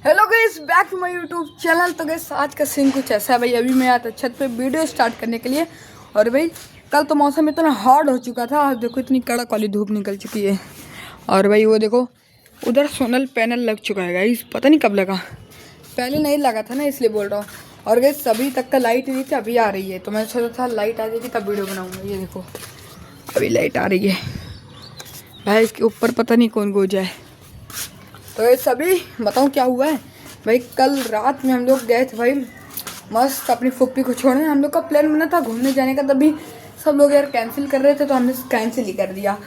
Hello guys, back to my YouTube channel. तो guys आज का सीन कुछ ऐसा है भाई। अभी मैं आया था छत पे वीडियो स्टार्ट करने के लिए। और भाई कल तो मौसम इतना हॉट हो चुका था, आज देखो इतनी कड़क वाली धूप निकल चुकी है। और भाई वो देखो उधर सोलर पैनल लग चुका है गाइस, पता नहीं कब लगा, पहले नहीं लगा था ना, इसलिए बोल रहा हूँ। और गाइस अभी तक का लाइट नहीं थी, अभी आ रही है। तो मैं सोचा था लाइट आ जाएगी तब वीडियो बनाऊँगा। ये देखो अभी लाइट आ रही है भाई, इसके ऊपर पता नहीं कौन गोजा है। तो ये सभी बताऊँ क्या हुआ है भाई। कल रात में हम लोग गए थे भाई मस्त अपनी फुप्पी को छोड़ने। हम लोग का प्लान बना था घूमने जाने का, तभी सब लोग यार कैंसिल कर रहे थे तो हमने कैंसिल ही कर दिया।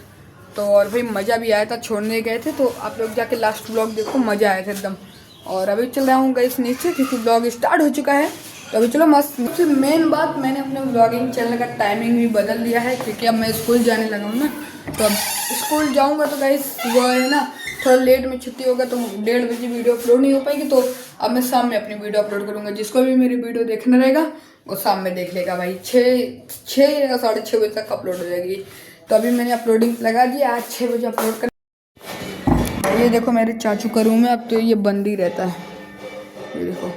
तो और भाई मज़ा भी आया था, छोड़ने गए थे। तो आप लोग जाके लास्ट ब्लॉग देखो, मज़ा आया था एकदम। और अभी चल रहा हूँ गाइस नीचे क्योंकि ब्लॉग स्टार्ट हो चुका है। तो अभी चलो मस्त। सबसे मेन बात, मैंने अपने ब्लॉगिंग चैनल का टाइमिंग भी बदल दिया है क्योंकि अब मैं स्कूल जाने लगा हूँ ना। तो अब स्कूल जाऊँगा तो गाइस वो है ना, थोड़ा लेट में छुट्टी होगा तो 1:30 बजे वीडियो अपलोड नहीं हो पाएगी। तो अब मैं शाम में अपनी वीडियो अपलोड करूँगा। जिसको भी मेरी वीडियो देखना रहेगा वो शाम में देख लेगा भाई। 6 या 6:30 बजे तक अपलोड हो जाएगी। तो अभी मैंने अपलोडिंग लगा दी, आज 6 बजे अपलोड कर। ये देखो मेरे चाचू का रूम है, अब तो ये बंद ही रहता है। ये देखो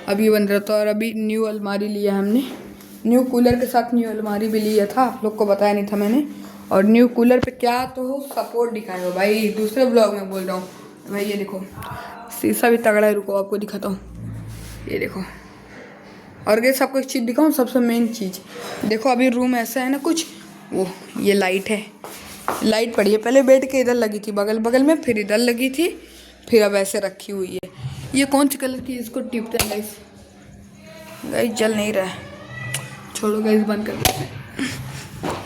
अभी बंद रहता है। और अभी न्यू अलमारी लिया है हमने, न्यू कूलर के साथ न्यू अलमारी भी लिया था, आप लोग को बताया नहीं था मैंने। और न्यू कूलर पे क्या तो सपोर्ट दिखाया हो भाई, दूसरे ब्लॉग में बोल रहा हूँ भाई। ये देखो शीशा भी तगड़ा है, रुको आपको दिखाता हूँ। ये देखो। और ये सबको एक चीज़ दिखाऊँ, सबसे मेन चीज़ देखो। अभी रूम ऐसा है ना कुछ, वो ये लाइट है, लाइट पड़ी है। पहले बेड के इधर लगी थी बगल बगल में, फिर इधर लगी थी, फिर अब ऐसे रखी हुई है। ये कौन सी कलर की, इसको टिपते हैं गाइस। गाइस जल नहीं रहा है, छोड़ो गाइस, बंद कर देते हैं।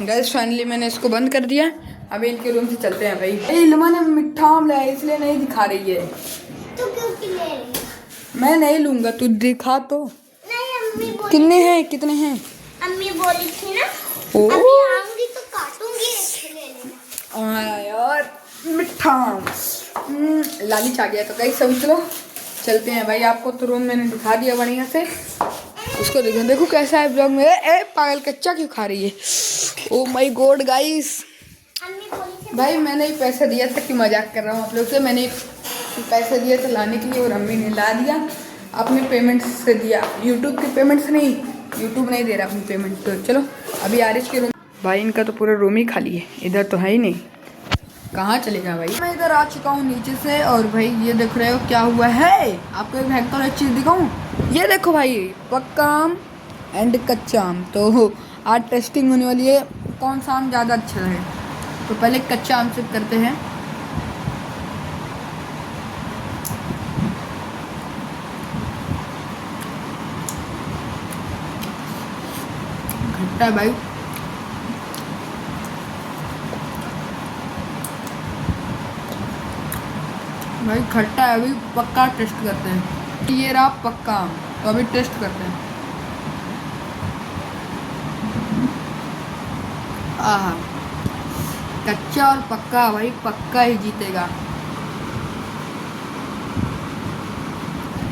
गाइस फाइनली मैंने इसको बंद कर दिया। अभी इनके रूम से चलते हैं भाई। इल्मा ने मिठा आम लाया इसलिए नहीं दिखा रही है। तू क्यों ले रही है? मैं नहीं लूंगा, तू दिखा तो। नहीं, अम्मी बोली। कितने हैं कितने हैं? अम्मी बोली थी ना, ओ अभी आऊंगी तो काटूंगी, एक ले लेना। यार मिठा आम। लालिच आ गया। तो गाइस सब चलो चलते हैं भाई। आपको तो रूम मैंने दिखा दिया बढ़िया से, उसको देखो देखो कैसा है ब्लॉग में। ए पागल, कच्चा क्यों खा रही है? ओ माय गॉड गाइस, अम्मी बोली थी भाई मैंने ही पैसा दिया था कि मजाक कर रहा हूँ आप लोग से। मैंने पैसे दिए थे लाने के लिए और अम्मी ने ला दिया अपने पेमेंट से दिया, यूट्यूब की पेमेंट से नहीं। यूट्यूब नहीं दे रहा अपनी पेमेंट। तो चलो अभी आरिश के रूम, भाई इनका तो पूरा रूम ही खाली है, इधर तो है ही नहीं, कहाँ चलेगा भाई। मैं इधर आ चुका हूँ नीचे से। और भाई ये देख रहे हो क्या हुआ है, आपको एक बेहतर एक चीज़ दिखाऊँ। ये देखो भाई, पक्का आम एंड कच्चा आम। तो आज टेस्टिंग होने वाली है कौन सा आम ज़्यादा अच्छा है। तो पहले कच्चा आम से करते हैं। खट्टा है भाई, भाई खट्टा है। अभी पक्का टेस्ट करते हैं। ये रहा पक्का आम, तो अभी टेस्ट करते हैं। आहा, कच्चा और पक्का भाई, पक्का ही जीतेगा।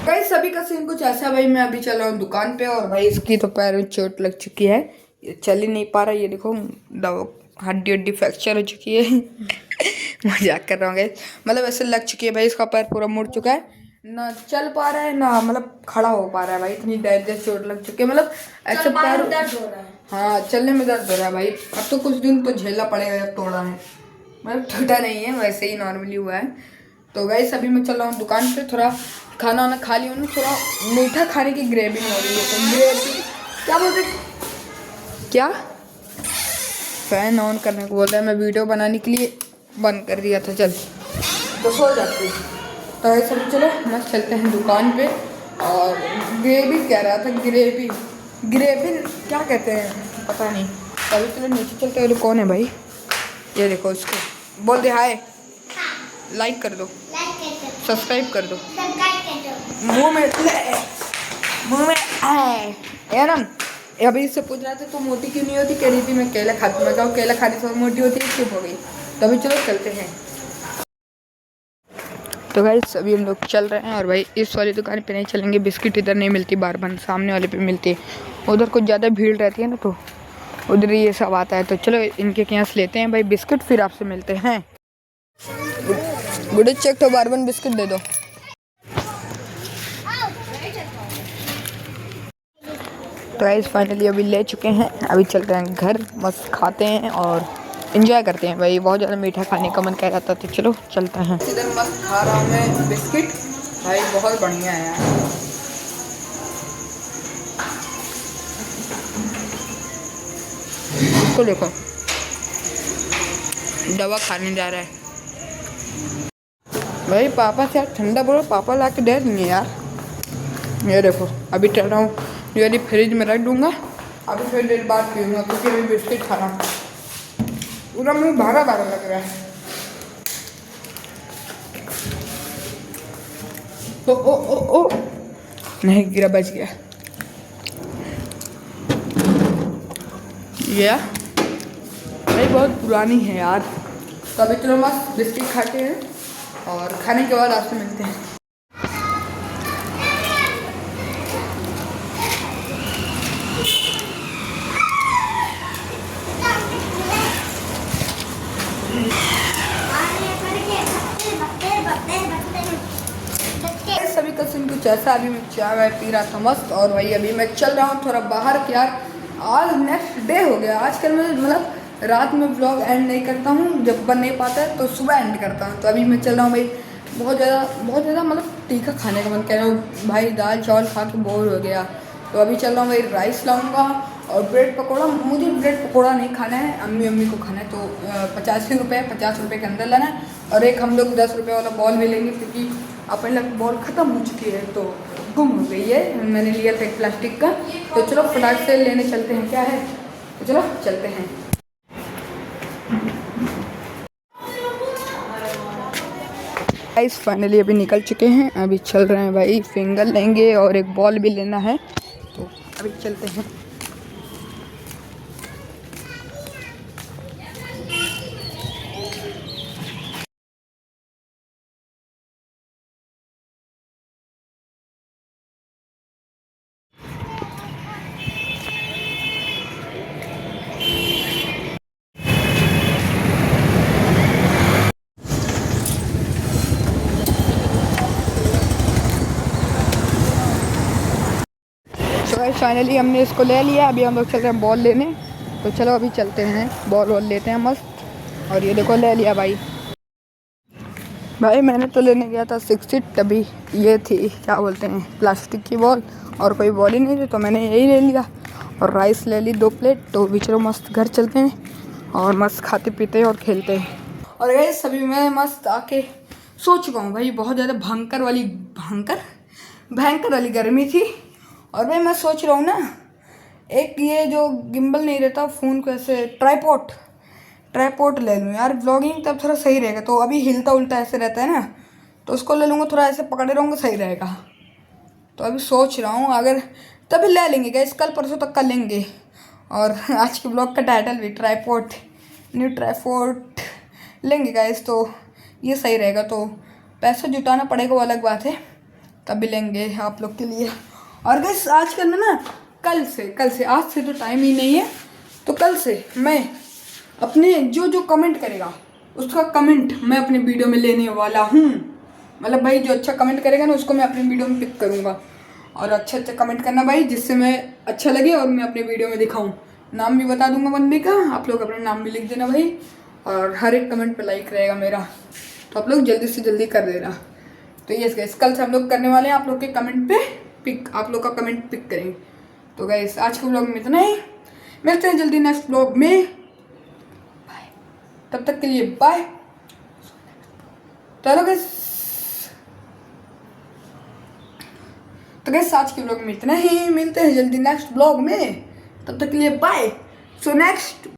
भाई सभी का सीन कुछ ऐसा है भाई। मैं अभी चल रहा हूँ दुकान पे और भाई इसकी तो पैर में चोट लग चुकी है, ये चल ही नहीं पा रहा। ये देखो हड्डी फ्रैक्चर हो चुकी है। मजाक कर रहा हूँ गाइस, मतलब ऐसे लग चुकी है भाई। इसका पैर पूरा मुड़ चुका है, ना चल पा रहा है ना मतलब खड़ा हो पा रहा है भाई। इतनी दर्द चोट लग चुकी है, मतलब ऐसे पैर दर्द हो रहा है। हाँ चलने में दर्द हो रहा है भाई। अब तो कुछ दिन तो झेलना पड़ेगा, जब तोड़ा है मतलब टूटा नहीं है, वैसे ही नॉर्मली हुआ है। तो गाइस अभी मैं चल रहा हूँ दुकान पे, थोड़ा खाना वाना खा लिया हूँ, थोड़ा मीठा खाने की ग्रेविंग हो रही है। तो ग्रेवी क्या बोलते, क्या फैन ऑन करने को बोलता है। मैं वीडियो बनाने के लिए बंद कर दिया था, चल तो सो जाती। तो ऐसे सब चलो मस्त चलते हैं दुकान पे। और ग्रेवी कह रहा था, ग्रेवी क्या कहते हैं पता नहीं। तभी चलो नीचे चलते हैं। कौन है भाई, ये देखो उसको बोल दे हाय, लाइक कर दो, सब्सक्राइब कर दो। मुंह में एरम अभी इससे पूछ रहा था तू मोटी क्यों नहीं होती, कह रही थी मैं केला खाती। मैं कहूँ केला खाने से मोटी होती है, चुप हो गई। तो अभी चलो चलते हैं। तो गाइस अभी हम लोग चल रहे हैं। और भाई इस वाली दुकान पे नहीं चलेंगे, बिस्किट इधर नहीं मिलती, बार बार सामने वाले पे मिलती है। उधर कुछ ज़्यादा भीड़ रहती है ना, तो उधर ये सब आता है। तो चलो इनके यहाँ से लेते हैं भाई बिस्किट, फिर आपसे मिलते हैं। गुड चेक तो बार बिस्किट दे दो। तो गाइस फाइनली अभी ले चुके हैं, अभी चल रहे हैं घर, मस्त खाते हैं और एंजॉय करते हैं। भाई बहुत ज़्यादा मीठा खाने का मन कर रहा था तो चलो चलते हैं। इधर मस्त खा रहा हूँ मैं बिस्किट, भाई बहुत बढ़िया है यार। इसको देखो, दवा खाने जा रहा है भाई। पापा से यार ठंडा बोलो, पापा ला के दे देंगे यार। ये देखो अभी चल रहा हूँ, ये फ्रिज में रख दूंगा, अभी फिर देर बाद पीऊँगा क्योंकि अभी बिस्किट खा रहा हूँ। पूरा मुँह भारा भारा लग रहा है। ओ ओ ओ ओ नहीं गिरा, बच गया। ये भाई बहुत पुरानी है यार। तो अभी चलो मस्त बिस्किट खाते हैं और खाने के बाद आपसे मिलते हैं। सभी का सीन कुछ ऐसा, अभी मैं चाय वाय पी रहा था मस्त, और भाई अभी मैं चल रहा हूँ थोड़ा बाहर कि यार आज नेक्स्ट डे हो गया। आजकल मैं मतलब रात में ब्लॉग एंड नहीं करता हूँ, जब बन नहीं पाता है तो सुबह एंड करता हूँ। तो अभी मैं चल रहा हूँ भाई, बहुत ज़्यादा मतलब तीखा खाने का मन कर रहा हूँ भाई, दाल चावल खा के बोर हो गया। तो अभी चल रहा हूँ भाई, राइस लाऊंगा और ब्रेड पकौड़ा। मुझे ब्रेड पकौड़ा नहीं खाना है, अम्मी को खाना है। तो 50 रुपये के अंदर लेना है, और एक हम लोग 10 रुपये वाला बॉल भी लेंगे क्योंकि अपने लग बॉल ख़त्म हो चुकी है, तो गुम हो गई है। मैंने लिया था एक प्लास्टिक का। तो चलो फटाक से लेने चलते हैं, क्या है तो चलो चलते हैं। गाइस फाइनली अभी निकल चुके हैं, अभी चल रहे हैं भाई, फिंगर लेंगे और एक बॉल भी लेना है, तो अभी चलते हैं। फाइनली हमने इसको ले लिया, अभी हम लोग चल रहे हैं बॉल लेने। तो चलो अभी चलते हैं, बॉल लेते हैं मस्त। और ये देखो ले लिया भाई। मैंने तो लेने गया था 60, तभी ये थी क्या बोलते हैं प्लास्टिक की बॉल, और कोई बॉल ही नहीं थी तो मैंने यही ले लिया। और राइस ले ली 2 प्लेट। तो अभी चलो मस्त घर चलते हैं और मस्त खाते पीते और खेलते हैं। और ये सभी मैं मस्त आके सो चुका हूँ भाई, बहुत ज़्यादा भयंकर वाली गर्मी थी। और भाई मैं सोच रहा हूँ ना, एक ये जो गिम्बल नहीं रहता फ़ोन को, ऐसे ट्राईपोड ले लूँ यार, व्लॉगिंग तब थोड़ा सही रहेगा। तो अभी हिलता उल्टा ऐसे रहता है ना, तो उसको ले लूँगा, थोड़ा ऐसे पकड़े रहूँगा, सही रहेगा। तो अभी सोच रहा हूँ, अगर तभी ले लेंगे गैस, कल परसों तक कर लेंगे। और आज के ब्लॉग का टाइटल भी न्यू ट्राईपोड लेंगे गैस, तो ये सही रहेगा। तो पैसा जुटाना पड़ेगा, वो अलग बात है, तभी लेंगे आप लोग के लिए। और गैस आजकल में ना, कल से आज से तो टाइम ही नहीं है, तो कल से मैं अपने जो कमेंट करेगा उसका कमेंट मैं अपने वीडियो में लेने वाला हूँ। मतलब भाई जो अच्छा कमेंट करेगा ना, उसको मैं अपने वीडियो में पिक करूँगा। और अच्छा कमेंट करना भाई, जिससे मैं अच्छा लगे और मैं अपने वीडियो में दिखाऊँ। नाम भी बता दूँगा बंदे का, आप लोग अपना नाम भी लिख देना भाई। और हर एक कमेंट पे लाइक रहेगा मेरा, तो आप लोग जल्दी से जल्दी कर देना। तो यस गाइस, कल से हम लोग करने वाले हैं आप लोग के कमेंट पे पिक, आप लोग का कमेंट पिक करेंगे। तो गाइस आज के ब्लॉग में इतना ही, मिलते हैं जल्दी नेक्स्ट ब्लॉग में। बाय, तब तक के लिए बाय। चलो गाइस, तो गाइस आज के ब्लॉग में इतना ही, मिलते हैं जल्दी नेक्स्ट ब्लॉग में, तब तक के लिए बाय। So next